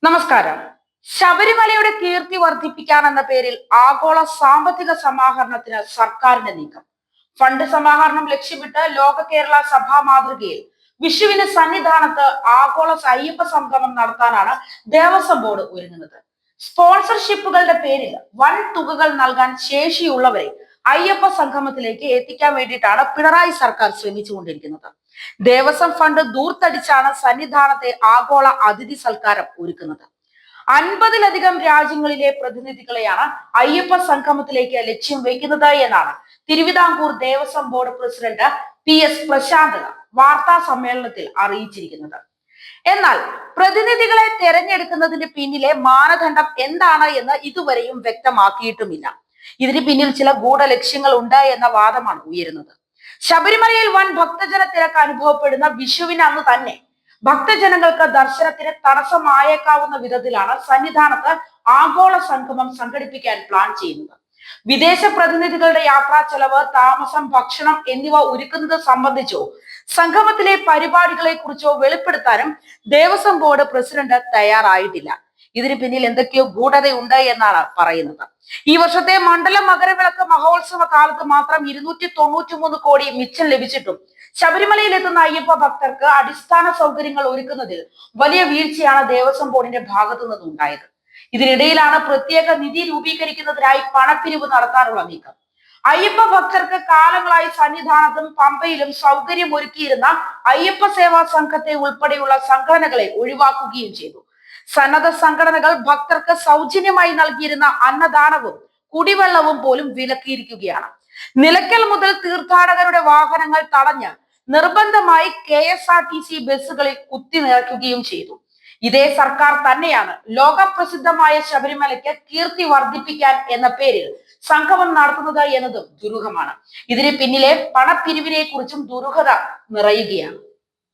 നമസ്കാരം. ശബരിമലയുടെ കീർത്തി വർദ്ധിപ്പിക്കാൻ എന്ന പേരിൽ ആഗോള സാമ്പത്തിക സമാഹരണത്തിന് സർക്കാരിന്റെ നീക്കം. ഫണ്ട് സമാഹരണം ലക്ഷ്യമിട്ട് ലോക കേരള സഭാ മാതൃകയിൽ വിഷുവിന് സന്നിധാനത്ത് ആഗോള അയ്യപ്പ സംഗമം നടത്താനാണ് ദേവസ്വം ബോർഡ് ഒരുങ്ങുന്നത്. സ്പോൺസർഷിപ്പുകളുടെ പേരിൽ വൻ തുകകൾ നൽകാൻ ശേഷിയുള്ളവരെ അയ്യപ്പ സംഗമത്തിലേക്ക് എത്തിക്കാൻ വേണ്ടിയിട്ടാണ് പിണറായി സർക്കാർ ശ്രമിച്ചുകൊണ്ടിരിക്കുന്നത്. ദേവസ്വം ഫണ്ട് ദൂർത്തടിച്ചാണ് സന്നിധാനത്തെ ആഗോള അതിഥി സൽക്കാരം ഒരുക്കുന്നത്. 50-ലധികം രാജ്യങ്ങളിലെ പ്രതിനിധികളെയാണ് അയ്യപ്പ സംഗമത്തിലേക്ക് ലക്ഷ്യം വയ്ക്കുന്നത് എന്നാണ് Thiruvithamkoor Devaswom board president PS Prashanth വാർത്താ സമ്മേളനത്തിൽ അറിയിച്ചിരിക്കുന്നത്. എന്നാൽ പ്രതിനിധികളെ തെരഞ്ഞെടുക്കുന്നതിന് പിന്നിലെ മാനദണ്ഡം എന്താണ് എന്ന് ഇതുവരെയും വ്യക്തമാക്കിയിട്ടുമില്ല. ഇതിന് പിന്നിൽ ചില ഗൂഢലക്ഷ്യങ്ങൾ ഉണ്ട് എന്ന വാദമാണ് ഉയരുന്നത്. ശബരിമലയിൽ വൻ ഭക്തജന തിരക്ക് അനുഭവപ്പെടുന്ന വിഷുവിന് അന്ന് തന്നെ ഭക്തജനങ്ങൾക്ക് ദർശനത്തിന് തടസ്സമായേക്കാവുന്ന വിധത്തിലാണ് സന്നിധാനത്ത് ആഗോള സംഗമം സംഘടിപ്പിക്കാൻ പ്ലാൻ ചെയ്യുന്നത്. വിദേശ പ്രതിനിധികളുടെ യാത്രാ ചെലവ്, താമസം, ഭക്ഷണം എന്നിവ ഒരുക്കുന്നത് സംബന്ധിച്ചോ സംഗമത്തിലെ പരിപാടികളെ കുറിച്ചോ വെളിപ്പെടുത്താനും ദേവസ്വം ബോർഡ് പ്രസിഡന്റ് തയ്യാറായിട്ടില്ല. ഇതിന് പിന്നിൽ എന്തൊക്കെയോ ഗൂഢതയുണ്ട് എന്നാണ് പറയുന്നത്. ഈ വർഷത്തെ മണ്ഡല മകരവിളക്ക് മഹോത്സവ കാലത്ത് മാത്രം 293 കോടി മിച്ചം ലഭിച്ചിട്ടും ശബരിമലയിൽ എത്തുന്ന അയ്യപ്പ ഭക്തർക്ക് അടിസ്ഥാന സൗകര്യങ്ങൾ ഒരുക്കുന്നതിൽ വലിയ വീഴ്ചയാണ് ദേവസ്വം ബോർഡിന്റെ ഭാഗത്തു നിന്നുണ്ടായത്. ഇതിനിടയിലാണ് പ്രത്യേക നിധി രൂപീകരിക്കുന്നതിനായി പണപ്പിരിവ് നടത്താനുള്ള നീക്കം. അയ്യപ്പ ഭക്തർക്ക് കാലങ്ങളായി സന്നിധാനത്തും പമ്പയിലും സൗകര്യം ഒരുക്കിയിരുന്ന അയ്യപ്പ സേവാ സംഘത്തെ ഉൾപ്പെടെയുള്ള സംഘടനകളെ ഒഴിവാക്കുകയും ചെയ്തു. സന്നദ്ധ സംഘടനകൾ ഭക്തർക്ക് സൗജന്യമായി നൽകിയിരുന്ന അന്നദാനവും കുടിവെള്ളവും പോലും വിലക്കിയിരിക്കുകയാണ്. നിലയ്ക്കൽ മുതൽ തീർത്ഥാടകരുടെ വാഹനങ്ങൾ തടഞ്ഞ് നിർബന്ധമായി KSRTC ബസ്സുകളിൽ കുത്തി നിറയ്ക്കുകയും ചെയ്തു. ഇതേ സർക്കാർ തന്നെയാണ് ലോകപ്രസിദ്ധമായ ശബരിമലയ്ക്ക് കീർത്തി വർദ്ധിപ്പിക്കാൻ എന്ന പേരിൽ സംഗമം നടത്തുന്നത് എന്നതും ദുരൂഹമാണ്. ഇതിന് പിന്നിലെ പണപ്പിരിവിനെ കുറിച്ചും ദുരൂഹത നിറയുകയാണ്.